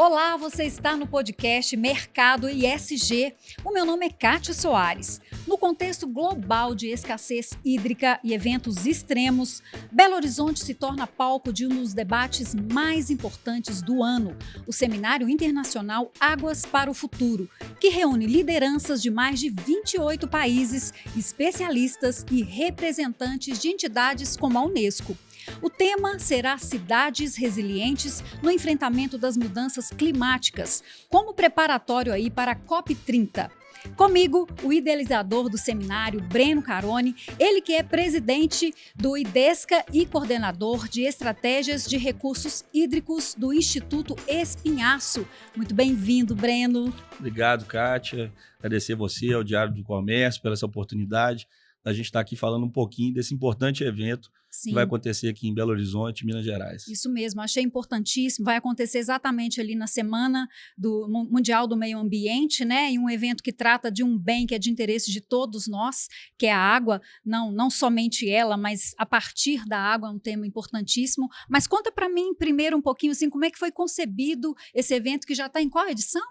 Olá, você está no podcast Mercado ISG. O meu nome é Kátia Soares. No contexto global de escassez hídrica e eventos extremos, Belo Horizonte se torna palco de um dos debates mais importantes do ano, o Seminário Internacional Águas para o Futuro, que reúne lideranças de mais de 28 países, especialistas e representantes de entidades como a Unesco. O tema será Cidades Resilientes no enfrentamento das mudanças climáticas, como preparatório aí para a COP30. Comigo, o idealizador do seminário, Breno Caroni, ele que é presidente do IDESCA e coordenador de estratégias de recursos hídricos do Instituto Espinhaço. Muito bem-vindo, Breno. Obrigado, Kátia. Agradecer você, ao Diário do Comércio, pela essa oportunidade. A gente está aqui falando um pouquinho desse importante evento que vai acontecer aqui em Belo Horizonte, Minas Gerais. Isso mesmo, achei importantíssimo. Vai acontecer exatamente ali na Semana do Mundial do Meio Ambiente, né? E um evento que trata de um bem que é de interesse de todos nós, que é a água. Não somente ela, mas a partir da água é um tema importantíssimo. Mas conta para mim primeiro um pouquinho assim, como é que foi concebido esse evento que já está em qual edição?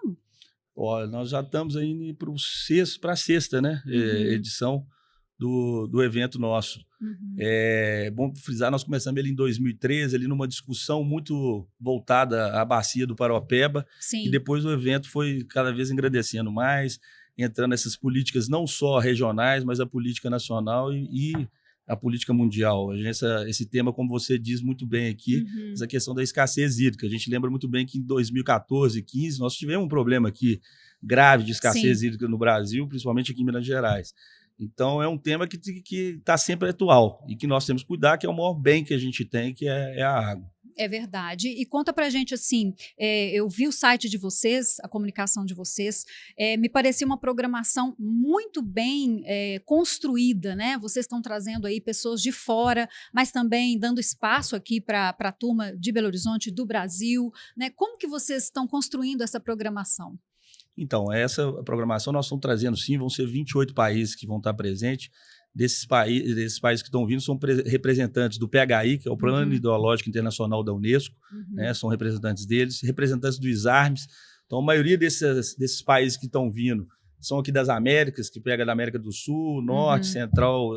Olha, nós já estamos aí para a sexta, né? Edição do evento nosso. É bom frisar, nós começamos ele em 2013, ali numa discussão muito voltada à bacia do Paraopeba. Sim. E depois o evento foi cada vez engrandecendo mais, entrando nessas políticas não só regionais, mas a política nacional e a política mundial. Esse tema, como você diz muito bem aqui, essa questão da escassez hídrica. A gente lembra muito bem que em 2014 e 2015 nós tivemos um problema aqui grave de escassez hídrica no Brasil, principalmente aqui em Minas Gerais. Então, é um tema que está sempre atual e que nós temos que cuidar, que é o maior bem que a gente tem, que é a água. É verdade. E conta pra gente assim, eu vi o site de vocês, a comunicação de vocês, me parecia uma programação muito bem construída, né? Vocês estão trazendo aí pessoas de fora, mas também dando espaço aqui para a turma de Belo Horizonte, do Brasil, né? Como que vocês estão construindo essa programação? Então, essa programação nós estamos trazendo sim, vão ser 28 países que vão estar presentes. Desses países que estão vindo são representantes do PHI, que é o Plano Hidrológico Internacional da Unesco, né, são representantes deles, representantes do ISARMES. Então, a maioria desses países que estão vindo são aqui das Américas, que pega da América do Sul, Norte, Central,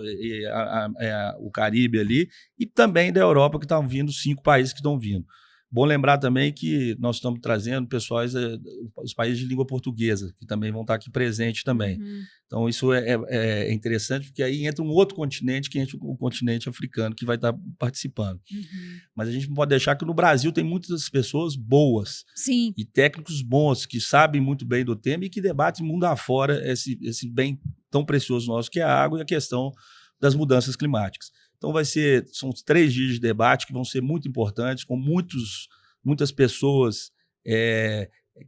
o Caribe ali, e também da Europa, que estão vindo 5 países que estão vindo. Bom lembrar também que nós estamos trazendo os países de língua portuguesa, que também vão estar aqui presentes também. Então, isso é interessante, porque aí entra um outro continente, que é o continente africano, que vai estar participando. Mas a gente não pode deixar que no Brasil tem muitas pessoas boas e técnicos bons, que sabem muito bem do tema e que debatem mundo afora esse bem tão precioso nosso, que é a água e a questão das mudanças climáticas. Então, são 3 dias de debate que vão ser muito importantes, com muitas pessoas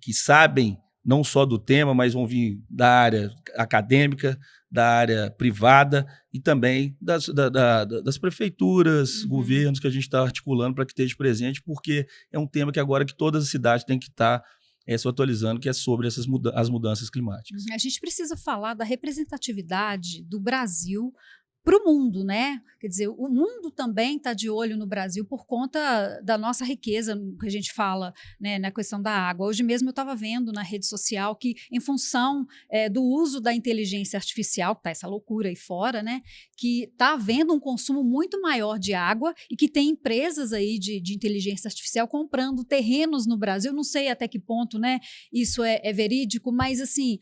que sabem não só do tema, mas vão vir da área acadêmica, da área privada e também das prefeituras, governos que a gente está articulando para que esteja presente, porque é um tema que agora que todas as cidades têm que estar se atualizando, que é sobre as mudanças climáticas. A gente precisa falar da representatividade do Brasil para o mundo, né? Quer dizer, o mundo também está de olho no Brasil por conta da nossa riqueza, que a gente fala, né, na questão da água. Hoje mesmo eu estava vendo na rede social que, em função do uso da inteligência artificial, que está essa loucura aí fora, né, que está havendo um consumo muito maior de água e que tem empresas aí de inteligência artificial comprando terrenos no Brasil. Não sei até que ponto, né, isso é verídico, mas assim,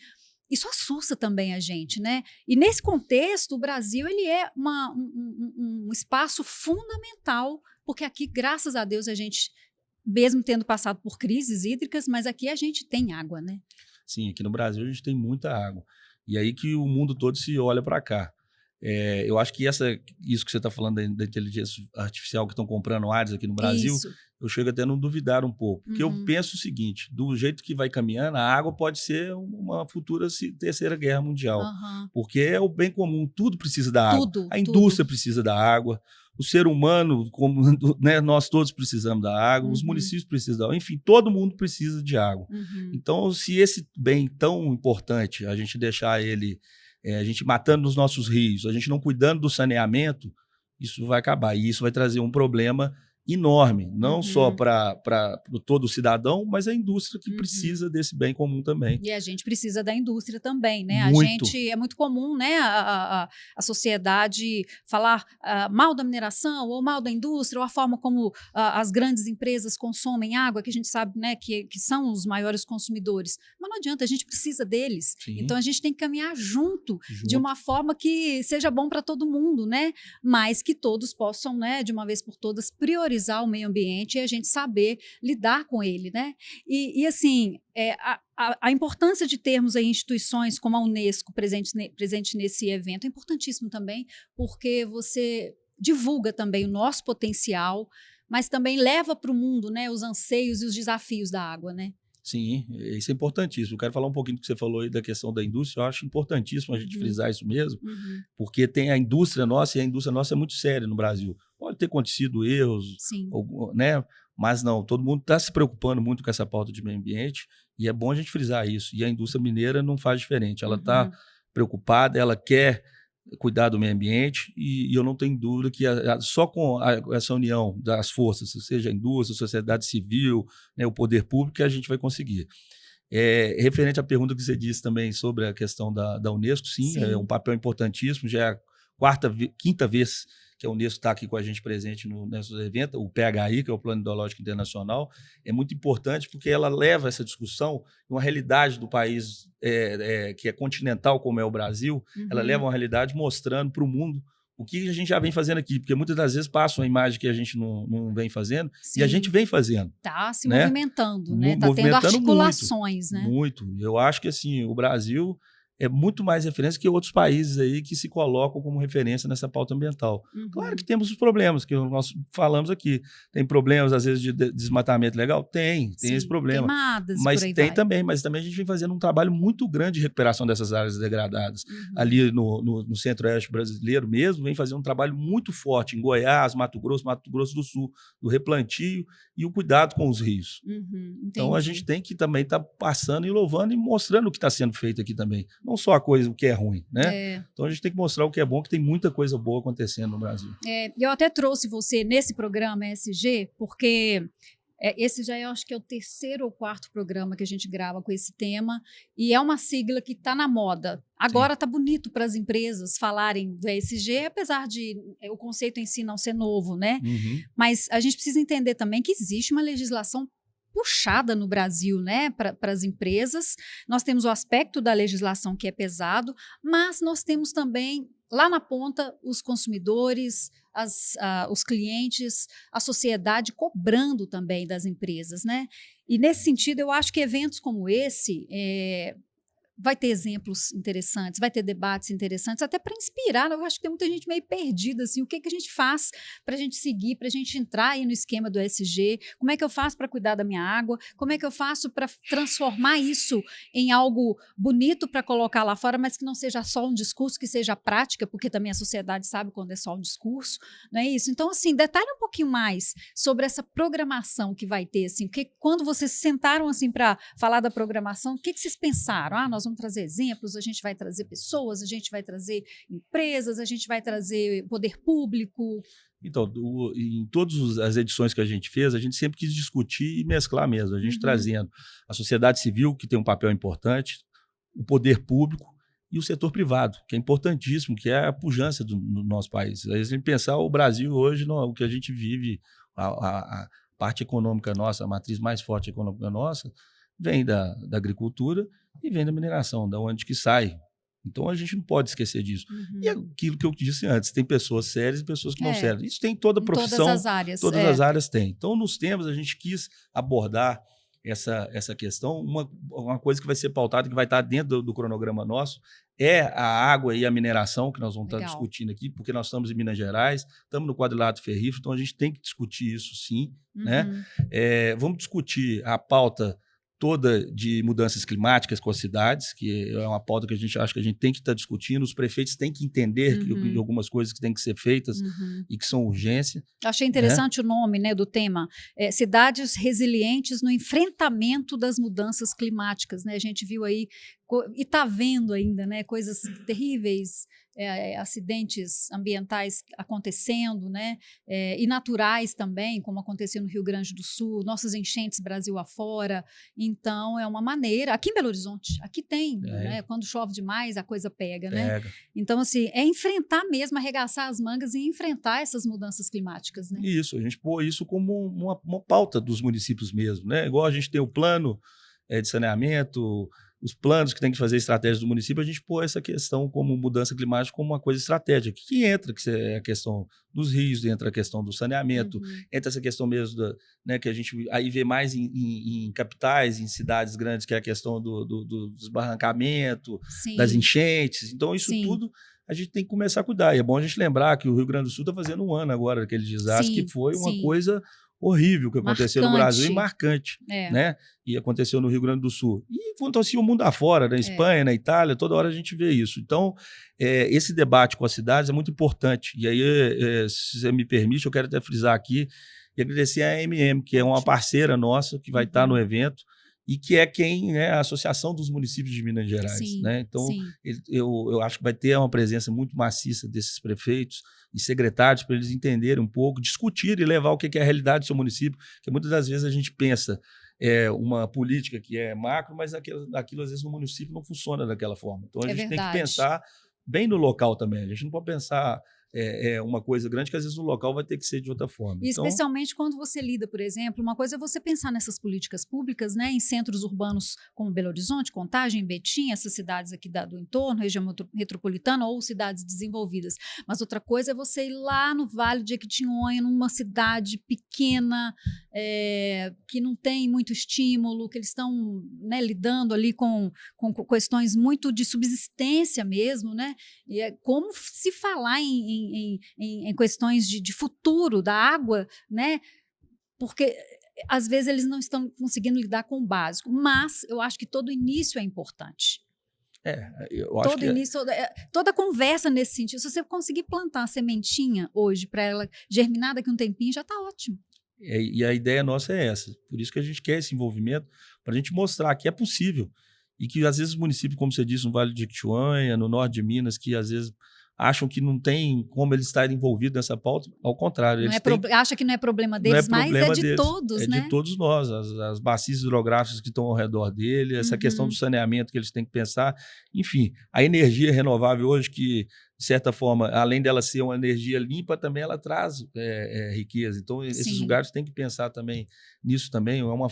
isso assusta também a gente, né? E nesse contexto, o Brasil ele é um espaço fundamental, porque aqui, graças a Deus, a gente, mesmo tendo passado por crises hídricas, mas aqui a gente tem água, né? Sim, aqui no Brasil a gente tem muita água. E aí que o mundo todo se olha para cá. Eu acho que isso que você está falando da inteligência artificial que estão comprando áreas aqui no Brasil, eu chego até a não duvidar um pouco. Porque eu penso o seguinte, do jeito que vai caminhando, a água pode ser uma futura terceira guerra mundial. Porque é o bem comum, tudo precisa da água. A indústria precisa da água, o ser humano, né, nós todos precisamos da água, os municípios precisam da água, enfim, todo mundo precisa de água. Então, se esse bem tão importante, a gente deixar ele... a gente matando os nossos rios, a gente não cuidando do saneamento, isso vai acabar. E isso vai trazer um problema enorme, não só para todo cidadão, mas a indústria que precisa desse bem comum também. E a gente precisa da indústria também, né? Muito. A gente, é muito comum, né, a sociedade falar mal da mineração ou mal da indústria, ou a forma como as grandes empresas consomem água, que a gente sabe, né, que são os maiores consumidores. Mas não adianta, a gente precisa deles. Sim. Então a gente tem que caminhar junto, de uma forma que seja bom para todo mundo, né? Mas que todos possam, né, de uma vez por todas, priorizar o meio ambiente e a gente saber lidar com ele, né? E assim, a importância de termos aí instituições como a Unesco presente nesse evento é importantíssimo também, porque você divulga também o nosso potencial, mas também leva para o mundo, né, os anseios e os desafios da água, né? Sim, isso é importantíssimo. Eu quero falar um pouquinho do que você falou aí da questão da indústria. Eu acho importantíssimo a gente frisar isso mesmo, porque tem a indústria nossa, e a indústria nossa é muito séria no Brasil. Pode ter acontecido erros, né? Mas não, todo mundo está se preocupando muito com essa pauta de meio ambiente, e é bom a gente frisar isso. E a indústria mineira não faz diferente. Ela está preocupada, ela quer cuidar do meio ambiente, e eu não tenho dúvida que só com essa união das forças, seja a indústria, a sociedade civil, né, o poder público, que a gente vai conseguir. Referente à pergunta que você disse também sobre a questão da Unesco, sim, é um papel importantíssimo, já é a quinta vez que a Unesco está aqui com a gente presente nesse evento, o PHI, que é o Plano Hidrológico Internacional, é muito importante porque ela leva essa discussão uma realidade do país que é continental, como é o Brasil, ela leva uma realidade mostrando para o mundo o que a gente já vem fazendo aqui, porque muitas das vezes passa uma imagem que a gente não vem fazendo, e a gente vem fazendo. Está se né? movimentando, né? Está tendo articulações, muito, né? Muito. Eu acho que assim, o Brasil é muito mais referência que outros países aí que se colocam como referência nessa pauta ambiental. Claro que temos os problemas que nós falamos aqui. Tem problemas, às vezes, de desmatamento legal? Tem esse problema. Queimadas, mas por aí tem vai. também, mas também a gente vem fazendo um trabalho muito grande de recuperação dessas áreas degradadas. Ali no centro-oeste brasileiro mesmo, vem fazendo um trabalho muito forte em Goiás, Mato Grosso do Sul, do replantio e o cuidado com os rios. Então a gente tem que também estar passando e louvando e mostrando o que está sendo feito aqui também. Não só o que é ruim, né? Então a gente tem que mostrar o que é bom, que tem muita coisa boa acontecendo no Brasil. Eu até trouxe você nesse programa ESG, porque esse já acho que é o 3º ou 4º programa que a gente grava com esse tema, e é uma sigla que está na moda. Agora está bonito para as empresas falarem do ESG, apesar de o conceito em si não ser novo, né? Mas a gente precisa entender também que existe uma legislação puxada no Brasil, né, para as empresas. Nós temos o aspecto da legislação que é pesado, mas nós temos também, lá na ponta, os consumidores, os clientes, a sociedade cobrando também das empresas, né? E nesse sentido, eu acho que eventos como esse vai ter exemplos interessantes, vai ter debates interessantes, até para inspirar. Eu acho que tem muita gente meio perdida, assim, o que a gente faz para a gente seguir, para a gente entrar aí no esquema do ESG, como é que eu faço para cuidar da minha água, como é que eu faço para transformar isso em algo bonito para colocar lá fora, mas que não seja só um discurso, que seja prática, porque também a sociedade sabe quando é só um discurso, não é isso? Então, assim, detalhe um pouquinho mais sobre essa programação que vai ter, assim, porque quando vocês sentaram, assim, para falar da programação, o que vocês pensaram? Nós vamos trazer exemplos, a gente vai trazer pessoas, a gente vai trazer empresas, a gente vai trazer poder público. Então, em todas as edições que a gente fez, a gente sempre quis discutir e mesclar mesmo, a gente trazendo a sociedade civil, que tem um papel importante, o poder público e o setor privado, que é importantíssimo, que é a pujança do nosso país. A gente pensar o Brasil hoje, o que a gente vive, a parte econômica nossa, a matriz mais forte econômica nossa, vem da agricultura e vem da mineração, da onde que sai. Então a gente não pode esquecer disso. E aquilo que eu disse antes, tem pessoas sérias e pessoas que não sérias. Isso tem em toda a profissão. Todas as áreas. Todas as áreas tem. Então, nos temas, a gente quis abordar essa questão. Uma coisa que vai ser pautada, que vai estar dentro do cronograma nosso, é a água e a mineração, que nós vamos estar discutindo aqui, porque nós estamos em Minas Gerais, estamos no quadrilátero ferrífero, então a gente tem que discutir isso sim. Né? Vamos discutir a pauta toda de mudanças climáticas com as cidades, que é uma pauta que a gente acha que a gente tem que estar discutindo, os prefeitos têm que entender que algumas coisas que têm que ser feitas e que são urgência. Achei interessante o nome, né, do tema, cidades resilientes no enfrentamento das mudanças climáticas, né? A gente viu aí e está vendo ainda, né, coisas terríveis, acidentes ambientais acontecendo, né, e naturais também, como aconteceu no Rio Grande do Sul, nossas enchentes Brasil afora. Então, é uma maneira. Aqui em Belo Horizonte, aqui tem, né, quando chove demais, a coisa pega, né? Então, assim, é enfrentar mesmo, arregaçar as mangas e enfrentar essas mudanças climáticas, né? Isso, a gente pôr isso como uma pauta dos municípios mesmo, né? Igual a gente tem o plano de saneamento, os planos que tem que fazer estratégias do município, a gente pôr essa questão como mudança climática como uma coisa estratégica, que entra, que é a questão dos rios, entra a questão do saneamento, entra essa questão mesmo né, que a gente aí vê mais em capitais, em cidades grandes, que é a questão do desbarrancamento, das enchentes. Então, isso tudo a gente tem que começar a cuidar. E é bom a gente lembrar que o Rio Grande do Sul está fazendo 1 ano agora daquele desastre, que foi uma coisa horrível que aconteceu no Brasil e marcante, né? E aconteceu no Rio Grande do Sul. E aconteceu o mundo afora, na Espanha, na Itália, toda hora a gente vê isso. Então, esse debate com as cidades é muito importante. E aí, se você me permite, eu quero até frisar aqui e agradecer a AMM, que é uma parceira nossa, que vai estar no evento, e que é a Associação dos Municípios de Minas Gerais. Né? Então, eu acho que vai ter uma presença muito maciça desses prefeitos e secretários para eles entenderem um pouco, discutir e levar o que é a realidade do seu município, porque muitas das vezes a gente pensa uma política que é macro, mas aquilo às vezes no município não funciona daquela forma. Então, a gente tem que pensar bem no local também. A gente não pode pensar uma coisa grande que às vezes o local vai ter que ser de outra forma. E especialmente quando você lida, por exemplo, uma coisa é você pensar nessas políticas públicas, né, em centros urbanos como Belo Horizonte, Contagem, Betim, essas cidades aqui do entorno, região metropolitana ou cidades desenvolvidas. Mas outra coisa é você ir lá no Vale de Jequitinhonha, numa cidade pequena, que não tem muito estímulo, que eles estão, né, lidando ali com questões muito de subsistência mesmo, né? E como se falar em questões de futuro da água, né? Porque às vezes eles não estão conseguindo lidar com o básico, mas eu acho que todo início é importante. Eu acho todo início, toda conversa nesse sentido. Se você conseguir plantar a sementinha hoje para ela germinar daqui a um tempinho, já está ótimo. E a ideia nossa é essa. Por isso que a gente quer esse envolvimento, para a gente mostrar que é possível. E que às vezes os municípios, como você disse, no Vale de Jequitinhonha, no norte de Minas, que às vezes acham que não tem como eles estarem envolvidos nessa pauta, ao contrário. Acha que não é problema deles, mas é de todos, né? É de todos nós, as bacias hidrográficas que estão ao redor dele, essa questão do saneamento que eles têm que pensar. Enfim, a energia renovável hoje, que, de certa forma, além dela ser uma energia limpa, também ela traz riqueza. Então, esses lugares têm que pensar também nisso também. É uma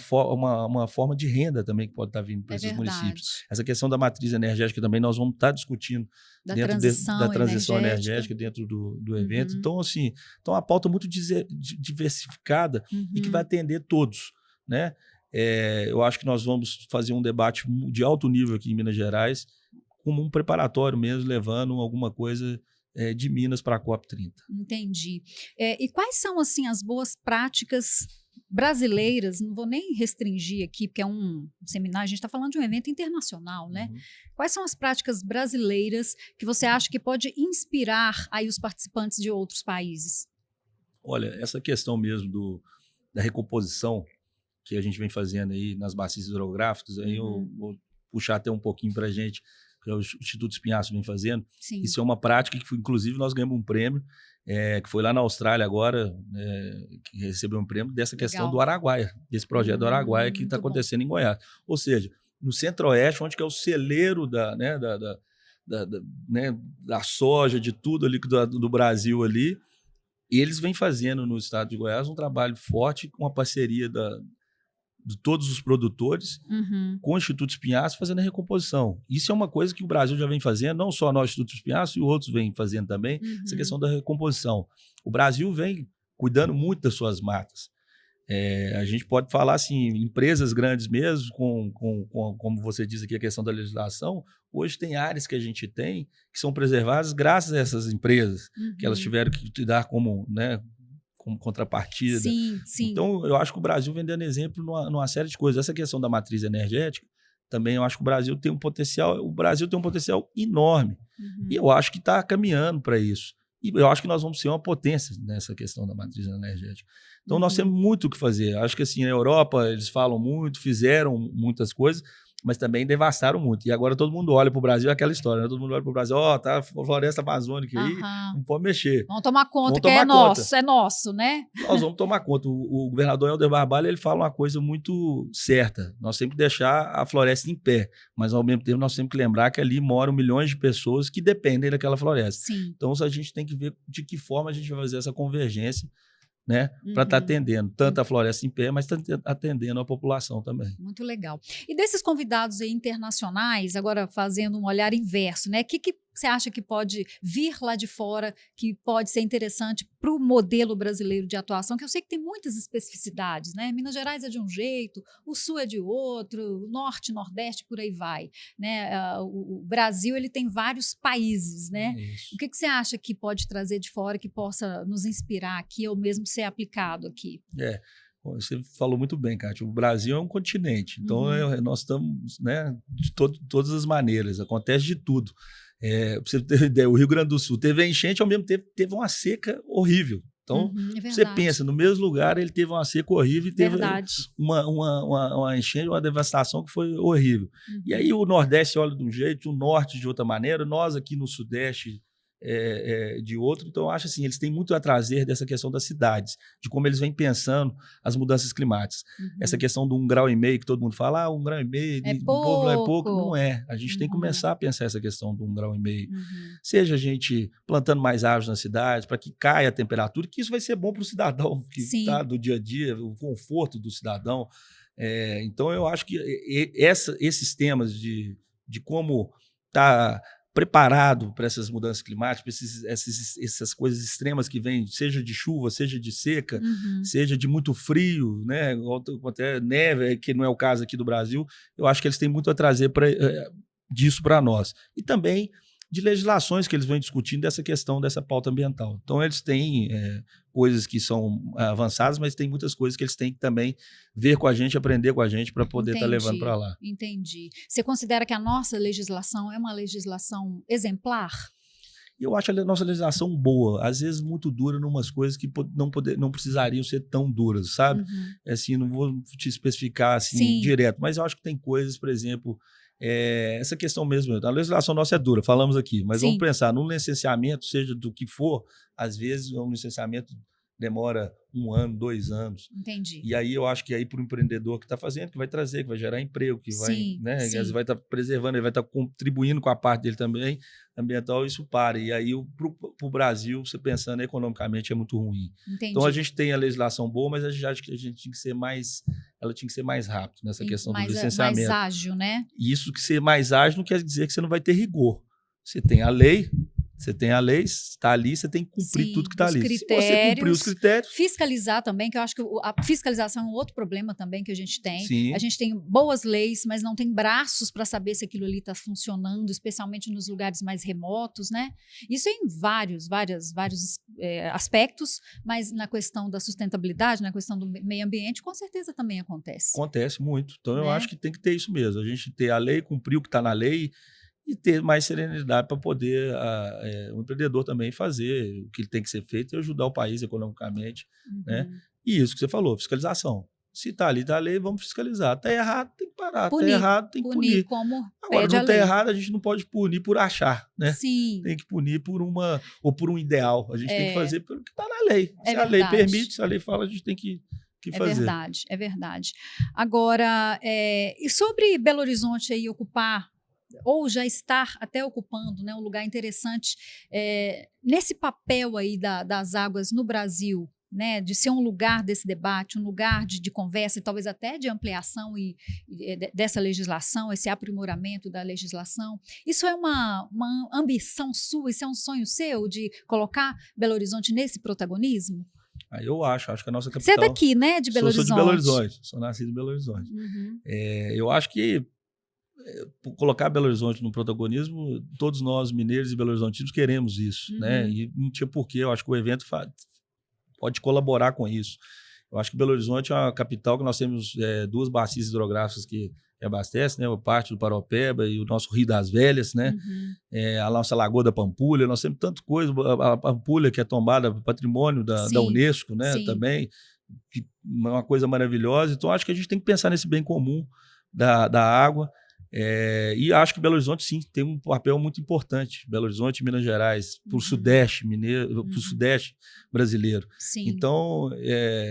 forma de renda também que pode estar vindo para esses municípios. Essa questão da matriz energética também nós vamos estar discutindo dentro da transição energética dentro do evento. Então, assim, uma pauta muito diversificada e que vai atender todos, né? Eu acho que nós vamos fazer um debate de alto nível aqui em Minas Gerais, como um preparatório mesmo, levando alguma coisa de Minas para a COP30. Entendi. E quais são, assim, as boas práticas brasileiras? Não vou nem restringir aqui, porque é um seminário, a gente está falando de um evento internacional, né? Quais são as práticas brasileiras que você acha que pode inspirar aí os participantes de outros países? Olha, essa questão mesmo da recomposição que a gente vem fazendo aí nas bacias hidrográficas, aí eu vou puxar até um pouquinho para a gente, que o Instituto Espinhaço vem fazendo. Sim. Isso é uma prática que, inclusive, nós ganhamos um prêmio, que foi lá na Austrália agora, que recebeu um prêmio dessa questão do Araguaia, desse projeto do Araguaia que está acontecendo em Goiás. Ou seja, no Centro-Oeste, onde que é o celeiro da soja, de tudo ali do Brasil ali, e eles vêm fazendo no estado de Goiás um trabalho forte com a parceria de todos os produtores com o Instituto Espinhaço fazendo a recomposição. Isso é uma coisa que o Brasil já vem fazendo, não só nós, Instituto Espinhaço, e outros vêm fazendo também, essa questão da recomposição. O Brasil vem cuidando muito das suas matas. A gente pode falar assim, empresas grandes mesmo, como você diz aqui, a questão da legislação, hoje tem áreas que a gente tem que são preservadas graças a essas empresas, que elas tiveram que dar como contrapartida. Sim. Então, eu acho que o Brasil vem dando exemplo numa série de coisas. Essa questão da matriz energética, também eu acho que o Brasil tem um potencial enorme. E eu acho que está caminhando para isso. E eu acho que nós vamos ser uma potência nessa questão da matriz energética. Então, nós temos muito o que fazer. Acho que assim, na Europa, eles falam muito, fizeram muitas coisas. mas também devastaram muito. E agora todo mundo olha para o Brasil, é aquela história, né? Todo mundo olha para o Brasil, tá a floresta amazônica aí, não pode mexer. Vamos tomar conta vamos que tomar é nosso, né? Nós vamos tomar conta. O governador Helder Barbalho, ele fala uma coisa muito certa. Nós temos que deixar a floresta em pé, mas ao mesmo tempo nós temos que lembrar que ali moram milhões de pessoas que dependem daquela floresta. Sim. Então a gente tem que ver de que forma a gente vai fazer essa convergência, né, para estar atendendo tanto a floresta em pé, mas atendendo a população também. Muito legal. E desses convidados aí internacionais, agora fazendo um olhar inverso, né? O que você acha que pode vir lá de fora, que pode ser interessante para o modelo brasileiro de atuação, que eu sei que tem muitas especificidades, né? Minas Gerais é de um jeito, o Sul é de outro, o Norte, Nordeste, por aí vai, né? O Brasil, ele tem vários países, né? Isso. O que você acha que pode trazer de fora que possa nos inspirar aqui ou mesmo ser aplicado aqui? Você falou muito bem, Kátia. O Brasil é um continente, então nós estamos, né, de todas as maneiras, acontece de tudo. Pra você ter ideia, o Rio Grande do Sul teve a enchente, ao mesmo tempo teve uma seca horrível. Então, você pensa, no mesmo lugar ele teve uma seca horrível e teve uma enchente, uma devastação que foi horrível. E aí o Nordeste olha de um jeito, o Norte de outra maneira, nós aqui no Sudeste de outro. Então, eu acho assim, eles têm muito a trazer dessa questão das cidades, de como eles vêm pensando as mudanças climáticas. Essa questão do 1,5 grau que todo mundo fala, 1,5 grau do povo não é pouco, não é. A gente tem que começar a pensar essa questão do 1,5 grau. Seja a gente plantando mais árvores nas cidades, para que caia a temperatura, que isso vai ser bom para o cidadão que está do dia a dia, o conforto do cidadão. Então, eu acho que esses temas de como está preparado para essas mudanças climáticas, para essas coisas extremas que vêm, seja de chuva, seja de seca, seja de muito frio, né? Até neve, que não é o caso aqui do Brasil. Eu acho que eles têm muito a trazer disso para nós. E também de legislações que eles vêm discutindo dessa questão, dessa pauta ambiental. Então, eles têm coisas que são avançadas, mas tem muitas coisas que eles têm que também ver com a gente, aprender com a gente para poder estar levando para lá. Entendi. Você considera que a nossa legislação é uma legislação exemplar? Eu acho a nossa legislação boa, às vezes muito dura em umas coisas que não precisariam ser tão duras, sabe? Assim, não vou te especificar assim direto, mas eu acho que tem coisas, por exemplo, essa questão mesmo, a legislação nossa é dura, falamos aqui, mas vamos pensar, no licenciamento, seja do que for, às vezes um licenciamento demora 1 ano, 2 anos. Entendi. E aí eu acho que aí para o empreendedor que está fazendo, que vai trazer, que vai gerar emprego, que vai, né, vai estar preservando, ele vai estar contribuindo com a parte dele também, ambiental, isso para. E aí para o Brasil, você pensando economicamente, é muito ruim. Entendi. Então a gente tem a legislação boa, mas a gente acha que a gente tinha que ser mais, ela tinha que ser mais rápido nessa questão do licenciamento. Mais ágil, né? E isso que ser mais ágil não quer dizer que você não vai ter rigor. Você tem a lei, está ali, você tem que cumprir tudo que está ali. Se você cumprir os critérios... Fiscalizar também, que eu acho que a fiscalização é um outro problema também que a gente tem. Sim. A gente tem boas leis, mas não tem braços para saber se aquilo ali está funcionando, especialmente nos lugares mais remotos, né? Isso é em vários aspectos, mas na questão da sustentabilidade, na questão do meio ambiente, com certeza também acontece. Acontece muito. Então, eu acho que tem que ter isso mesmo. A gente ter a lei, cumprir o que está na lei, e ter mais serenidade para poder o empreendedor também fazer o que tem que ser feito e ajudar o país economicamente. Né? E isso que você falou, fiscalização. Se está ali, está a lei, vamos fiscalizar. Está errado, tem que parar. Está errado, tem que punir. Agora, não está errado, a gente não pode punir por achar. Né? Sim. Tem que punir por um ideal. A gente tem que fazer pelo que está na lei. Se a lei permite, se a lei fala, a gente tem que fazer. É verdade. Agora, e sobre Belo Horizonte aí ocupar ou já estar até ocupando, né, um lugar interessante nesse papel aí das águas no Brasil, né, de ser um lugar desse debate, um lugar de conversa e talvez até de ampliação dessa legislação, esse aprimoramento da legislação. Isso é uma ambição sua, isso é um sonho seu de colocar Belo Horizonte nesse protagonismo? Eu acho que a nossa capital... Você é daqui, né, de Belo Horizonte? Sou de Belo Horizonte, sou nascido em Belo Horizonte. Eu acho que colocar Belo Horizonte no protagonismo, todos nós mineiros e belo-horizontinos queremos isso, né? E não tinha porquê, eu acho que o evento pode colaborar com isso. Eu acho que Belo Horizonte é uma capital que nós temos 2 bacias hidrográficas que abastecem, né? A parte do Paropeba e o nosso Rio das Velhas, né? A nossa Lagoa da Pampulha, nós temos tanta coisa, a Pampulha que é tombada patrimônio da Unesco, né? Também, que é uma coisa maravilhosa. Então, acho que a gente tem que pensar nesse bem comum da água. E acho que Belo Horizonte, sim, tem um papel muito importante. Belo Horizonte, Minas Gerais, para o Sudeste mineiro, para o Sudeste brasileiro. Sim. Então,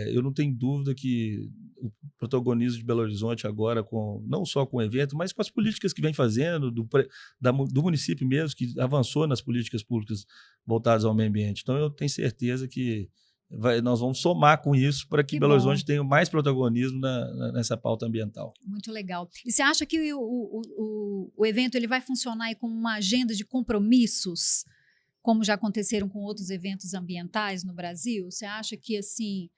eu não tenho dúvida que o protagonismo de Belo Horizonte agora, não só com o evento, mas com as políticas que vem fazendo, do município mesmo, que avançou nas políticas públicas voltadas ao meio ambiente. Então, eu tenho certeza que nós vamos somar com isso para que Belo Horizonte tenha mais protagonismo nessa pauta ambiental. Muito legal. E você acha que o evento ele vai funcionar aí como uma agenda de compromissos, como já aconteceram com outros eventos ambientais no Brasil? Você acha que assim,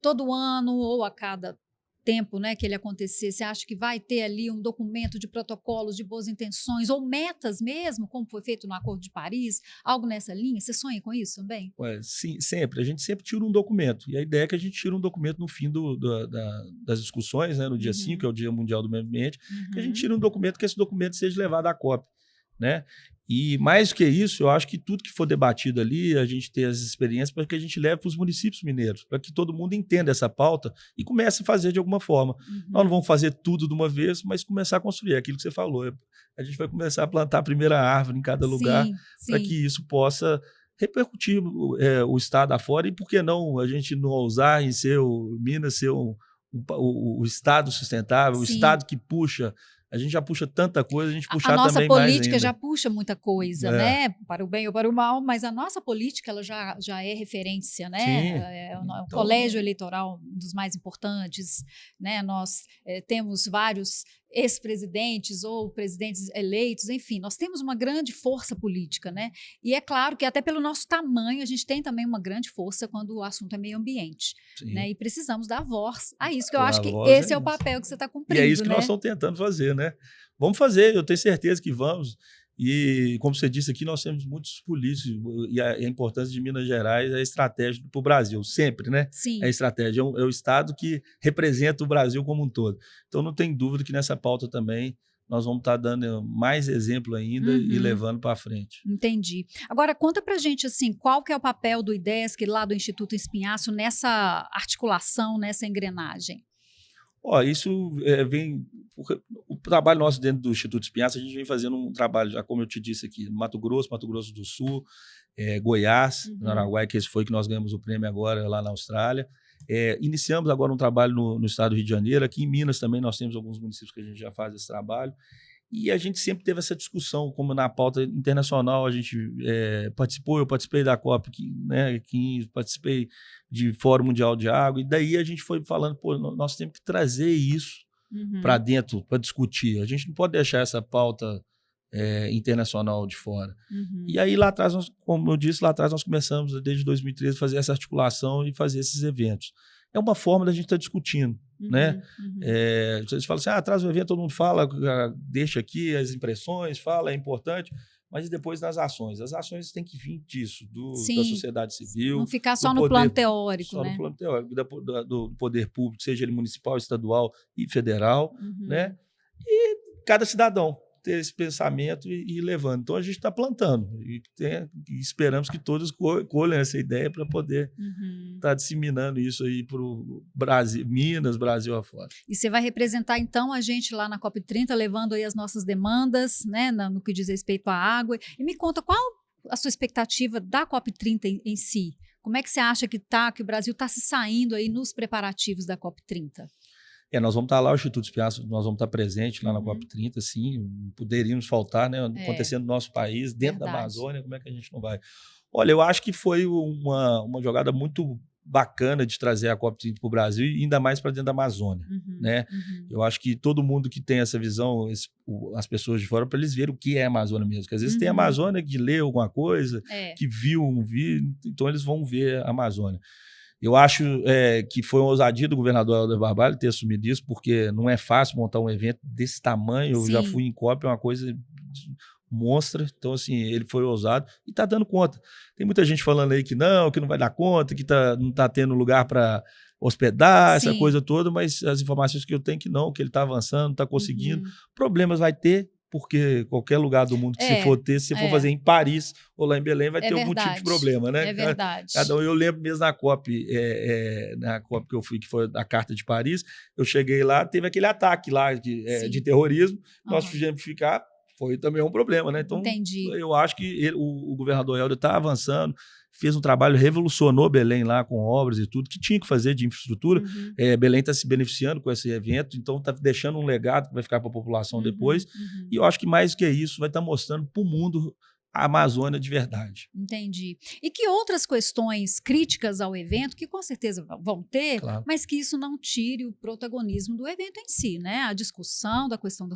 todo ano ou a cada tempo, né, que ele acontecer, você acha que vai ter ali um documento de protocolos, de boas intenções ou metas mesmo, como foi feito no Acordo de Paris, algo nessa linha? Você sonha com isso também? Sim, sempre. A gente sempre tira um documento. E a ideia é que a gente tire um documento no fim das discussões, né, no dia 5, que é o Dia Mundial do Meio Ambiente, que a gente tire um documento, que esse documento seja levado à COP. Né? E mais do que isso, eu acho que tudo que for debatido ali, a gente ter as experiências para que a gente leve para os municípios mineiros, para que todo mundo entenda essa pauta e comece a fazer de alguma forma. Nós não vamos fazer tudo de uma vez, mas começar a construir aquilo que você falou. A gente vai começar a plantar a primeira árvore em cada lugar para que isso possa repercutir o estado afora e, por que não, a gente não ousar em ser Minas ser o estado sustentável, o estado que puxa. A gente já puxa tanta coisa, a gente puxar também mais ainda. A nossa política já puxa muita coisa, né? Para o bem ou para o mal, mas a nossa política ela já é referência, né? Sim. O colégio eleitoral, um dos mais importantes, né? Nós temos vários ex-presidentes ou presidentes eleitos, enfim, nós temos uma grande força política, né? E é claro que até pelo nosso tamanho, a gente tem também uma grande força quando o assunto é meio ambiente, né? E precisamos dar voz a isso, que eu acho que esse é o papel que você está cumprindo, e é isso que nós estamos tentando fazer, né? Vamos fazer, eu tenho certeza que vamos. E, como você disse aqui, nós temos muitos políticos e a importância de Minas Gerais é estratégica para o Brasil, sempre, né? Sim. É estratégia, é o estado que representa o Brasil como um todo. Então, não tem dúvida que nessa pauta também nós vamos estar dando mais exemplo ainda e levando para frente. Entendi. Agora, conta para a gente, assim, qual que é o papel do IDESC lá do Instituto Espinhaço nessa articulação, nessa engrenagem? Isso vem... O trabalho nosso dentro do Instituto Espinhaço, a gente vem fazendo um trabalho, já como eu te disse aqui, no Mato Grosso do Sul, Goiás, no Araguaia, que esse foi que nós ganhamos o prêmio agora lá na Austrália. Iniciamos agora um trabalho no estado do Rio de Janeiro. Aqui em Minas também nós temos alguns municípios que a gente já faz esse trabalho. E a gente sempre teve essa discussão, como na pauta internacional a gente participou, eu participei da COP, participei de Fórum Mundial de Água, e daí a gente foi falando, nós temos que trazer isso para dentro, para discutir. A gente não pode deixar essa pauta internacional de fora. E aí lá atrás, como eu disse, lá atrás nós começamos, desde 2013, a fazer essa articulação e fazer esses eventos. É uma forma da gente estar discutindo, né? Vocês falam assim, traz o evento, todo mundo fala, deixa aqui as impressões, fala, é importante, mas depois nas ações. As ações têm que vir disso, da sociedade civil. Não ficar só no plano teórico, só no plano teórico, do poder público, seja ele municipal, estadual e federal, né? E cada cidadão ter esse pensamento e ir levando. Então, a gente está plantando e esperamos que todos colhem essa ideia para poder estar disseminando isso aí para o Brasil, Minas, Brasil afora. E você vai representar, então, a gente lá na COP30, levando aí as nossas demandas, né, no que diz respeito à água. E me conta, qual a sua expectativa da COP30 em si? Como é que você acha que o Brasil está se saindo aí nos preparativos da COP30? Nós vamos estar lá, o Instituto Espinhaço, nós vamos estar presentes lá na COP30, sim, poderíamos faltar, né? Acontecendo no nosso país, dentro da Amazônia, como é que a gente não vai? Olha, eu acho que foi uma jogada muito bacana de trazer a COP30 para o Brasil e ainda mais para dentro da Amazônia, né? Eu acho que todo mundo que tem essa visão, as pessoas de fora, para eles verem o que é a Amazônia mesmo, porque às vezes tem a Amazônia que lê alguma coisa, que viu um vídeo, então eles vão ver a Amazônia. Eu acho que foi uma ousadia do governador Helder Barbalho ter assumido isso, porque não é fácil montar um evento desse tamanho. Eu já fui em COP, é uma coisa monstra. Então, assim, ele foi ousado e está dando conta. Tem muita gente falando aí que não vai dar conta, que não está tendo lugar para hospedar, essa coisa toda, mas as informações que eu tenho que ele está avançando, está conseguindo. Problemas vai ter, porque qualquer lugar do mundo que você for ter, se você for fazer em Paris ou lá em Belém, vai ter algum tipo de problema, né? É verdade. Eu lembro mesmo na COP que eu fui, que foi a Carta de Paris, eu cheguei lá, teve aquele ataque lá de terrorismo, nós tivemos que ficar, foi também um problema, né? Então, eu acho que o governador Helder está avançando, fez um trabalho, revolucionou Belém lá com obras e tudo, que tinha que fazer de infraestrutura. Belém está se beneficiando com esse evento, então está deixando um legado que vai ficar para a população depois. E eu acho que mais do que isso, vai estar mostrando para o mundo a Amazônia de verdade. Entendi. E que outras questões críticas ao evento, que com certeza vão ter, mas que isso não tire o protagonismo do evento em si, né? A discussão da questão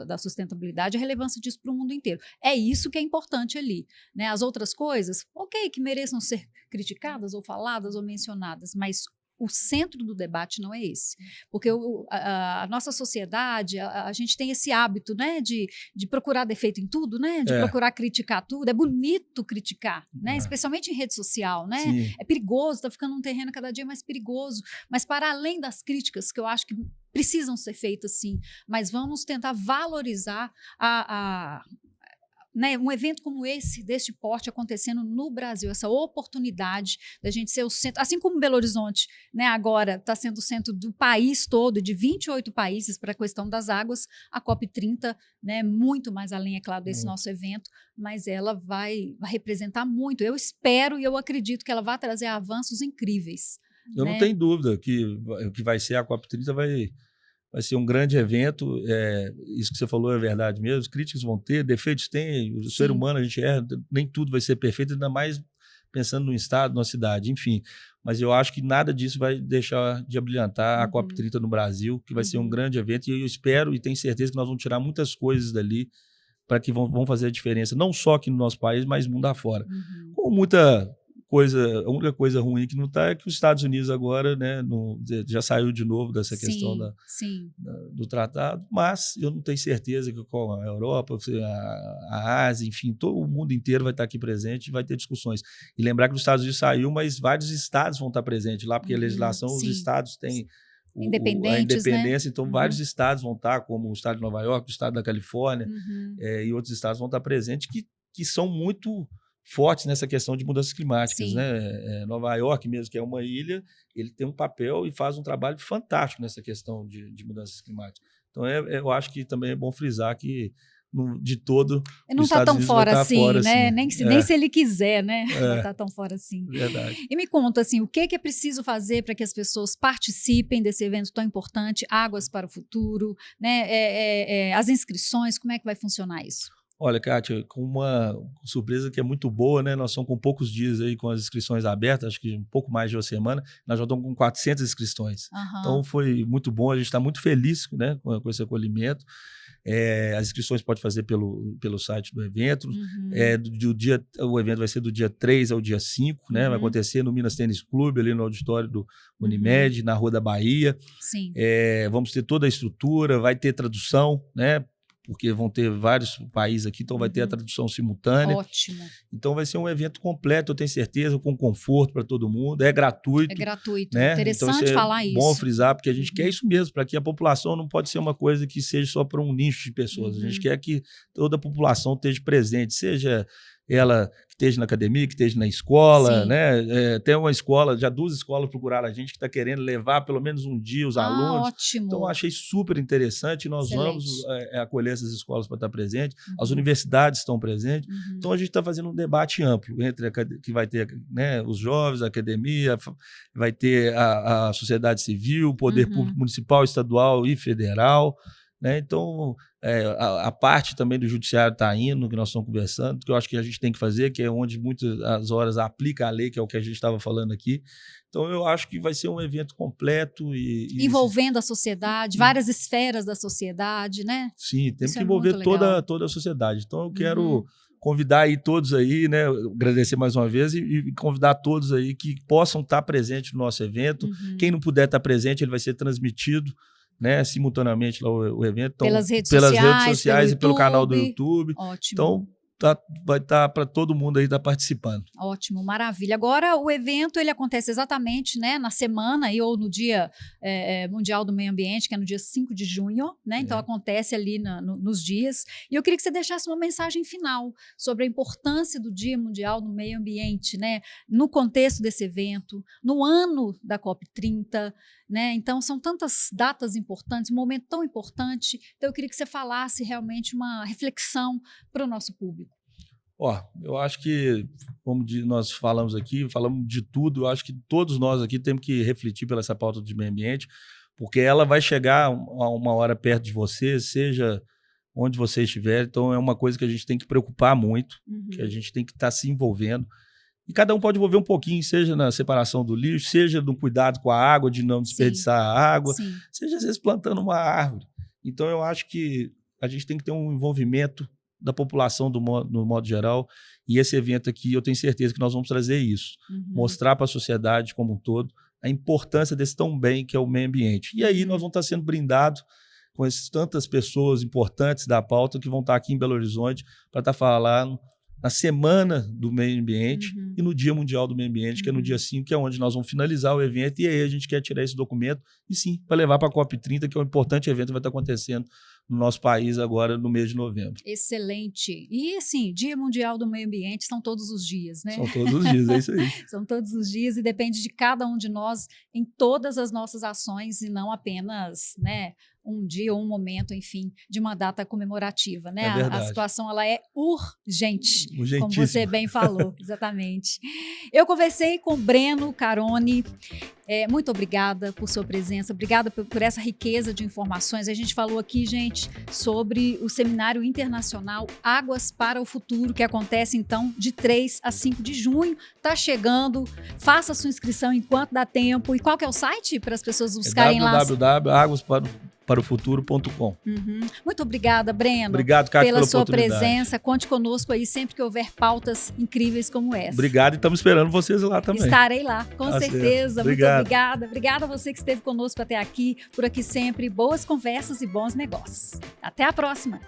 da sustentabilidade, a relevância disso para o mundo inteiro. É isso que é importante ali, né? As outras coisas, ok, que mereçam ser criticadas ou faladas ou mencionadas, mas o centro do debate não é esse, porque a nossa sociedade, a gente tem esse hábito, né, de procurar defeito em tudo, né, de procurar criticar tudo. É bonito criticar, né, especialmente em rede social, né? Sim. É perigoso, está ficando um terreno cada dia mais perigoso, mas para além das críticas, que eu acho que precisam ser feitas sim, mas vamos tentar valorizar né, um evento como esse, deste porte, acontecendo no Brasil, essa oportunidade da gente ser o centro, assim como Belo Horizonte, né, agora está sendo o centro do país todo, de 28 países para a questão das águas, a COP30, né, muito mais além, é claro, desse nosso evento, mas ela vai representar muito. Eu espero e eu acredito que ela vai trazer avanços incríveis. Eu não tenho dúvida que o que vai ser a COP30 vai ser um grande evento, isso que você falou é verdade mesmo, os críticos vão ter, defeitos tem, o ser humano a gente erra, nem tudo vai ser perfeito, ainda mais pensando no estado, na cidade, enfim. Mas eu acho que nada disso vai deixar de abrilhantar a COP30 no Brasil, que vai ser um grande evento, e eu espero e tenho certeza que nós vamos tirar muitas coisas dali para que vão fazer a diferença, não só aqui no nosso país, mas mundo afora. Com muita coisa, a única coisa ruim que não está é que os Estados Unidos agora, né, já saiu de novo dessa questão do tratado, mas eu não tenho certeza que com a Europa, a Ásia, enfim, todo o mundo inteiro vai estar aqui presente e vai ter discussões. E lembrar que os Estados Unidos saiu, mas vários estados vão estar presentes lá, porque a legislação, os estados têm a independência, né? Então vários estados vão estar, como o estado de Nova York, o estado da Califórnia, e outros estados vão estar presentes que são muito fortes nessa questão de mudanças climáticas, né? Nova York mesmo, que é uma ilha, ele tem um papel e faz um trabalho fantástico nessa questão de mudanças climáticas. Então, eu acho que também é bom frisar que de todo ele não está tão fora assim, né? Nem se ele quiser, né? Não está tão fora assim. Verdade. E me conta, assim, o que é preciso fazer para que as pessoas participem desse evento tão importante, Águas para o Futuro, né? As inscrições, como é que vai funcionar isso? Olha, Kátia, com uma surpresa que é muito boa, né? Nós estamos com poucos dias aí com as inscrições abertas, acho que um pouco mais de uma semana, nós já estamos com 400 inscrições. Então foi muito bom, a gente está muito feliz, né, com esse acolhimento. As inscrições pode fazer pelo site do evento. O evento vai ser do dia 3 ao dia 5, né? Vai acontecer no Minas Tênis Clube, ali no auditório do Unimed, na Rua da Bahia. Sim. Vamos ter toda a estrutura, vai ter tradução, né? Porque vão ter vários países aqui, então vai ter a tradução simultânea. Ótimo. Então vai ser um evento completo, eu tenho certeza, com conforto para todo mundo. É gratuito. É gratuito. Né? Interessante então, falar isso. Bom frisar, porque a gente quer isso mesmo, para que a população não pode ser uma coisa que seja só para um nicho de pessoas. A gente quer que toda a população esteja presente, seja ela que esteja na academia, que esteja na escola, né? Tem uma escola, já 2 escolas procuraram a gente que está querendo levar pelo menos um dia os alunos. Ótimo. Então, eu achei super interessante. Nós vamos acolher essas escolas para estar presente. As universidades estão presentes. Então, a gente está fazendo um debate amplo entre que vai ter, né, os jovens, a academia, vai ter a sociedade civil, o poder público municipal, estadual e federal. Né? Então, a parte também do judiciário está indo, que nós estamos conversando, que eu acho que a gente tem que fazer, que é onde muitas horas aplica a lei, que é o que a gente estava falando aqui. Então, eu acho que vai ser um evento completo. Envolvendo a sociedade, várias esferas da sociedade, né? Sim, temos que envolver toda a sociedade. Então, eu quero convidar aí todos aí, né? Agradecer mais uma vez e convidar todos aí que possam estar presentes no nosso evento. Quem não puder estar presente, ele vai ser transmitido, né, simultaneamente lá o evento. Então, pelas redes sociais pelo e pelo canal do YouTube. Ótimo. Então, vai estar para todo mundo aí estar participando. Ótimo, maravilha. Agora, o evento ele acontece exatamente, né, na semana ou no Dia Mundial do Meio Ambiente, que é no dia 5 de junho, né? Então, acontece ali nos dias. E eu queria que você deixasse uma mensagem final sobre a importância do Dia Mundial do Meio Ambiente, né, no contexto desse evento, no ano da COP30, né? Então, são tantas datas importantes, um momento tão importante. Então, eu queria que você falasse realmente uma reflexão para o nosso público. Eu acho que, como nós falamos aqui, falamos de tudo, eu acho que todos nós aqui temos que refletir pela essa pauta de meio ambiente, porque ela vai chegar a uma hora perto de você, seja onde você estiver. Então, é uma coisa que a gente tem que preocupar muito, que a gente tem que estar se envolvendo. E cada um pode envolver um pouquinho, seja na separação do lixo, seja no cuidado com a água, de não desperdiçar a água, seja às vezes plantando uma árvore. Então, eu acho que a gente tem que ter um envolvimento da população no modo geral, e esse evento aqui eu tenho certeza que nós vamos trazer isso, mostrar para a sociedade como um todo a importância desse tão bem que é o meio ambiente. E aí nós vamos estar sendo brindados com tantas pessoas importantes da pauta que vão estar aqui em Belo Horizonte para estar falando na Semana do Meio Ambiente e no Dia Mundial do Meio Ambiente, que é no dia 5, que é onde nós vamos finalizar o evento, e aí a gente quer tirar esse documento e sim, para levar para a COP30, que é um importante evento que vai estar acontecendo no nosso país agora no mês de novembro. Excelente. E assim, Dia Mundial do Meio Ambiente são todos os dias, né? São todos os dias, é isso aí. São todos os dias e depende de cada um de nós em todas as nossas ações e não apenas, né, um dia ou um momento, enfim, de uma data comemorativa, né? A situação ela é urgente, como você bem falou, exatamente. Eu conversei com Breno Carone. Muito obrigada por sua presença, obrigada por essa riqueza de informações. A gente falou aqui, gente, sobre o Seminário Internacional Águas para o Futuro, que acontece, então, de 3 a 5 de junho. Está chegando, faça sua inscrição enquanto dá tempo. E qual que é o site para as pessoas buscarem lá? www.aguasparofuturo.com. Muito obrigada, Breno. Obrigado, Cátia, pela sua presença. Conte conosco aí sempre que houver pautas incríveis como essa. Obrigado, e estamos esperando vocês lá também. Estarei lá, com certeza. Muito obrigada. Obrigada a você que esteve conosco até aqui. Por aqui sempre, boas conversas e bons negócios. Até a próxima.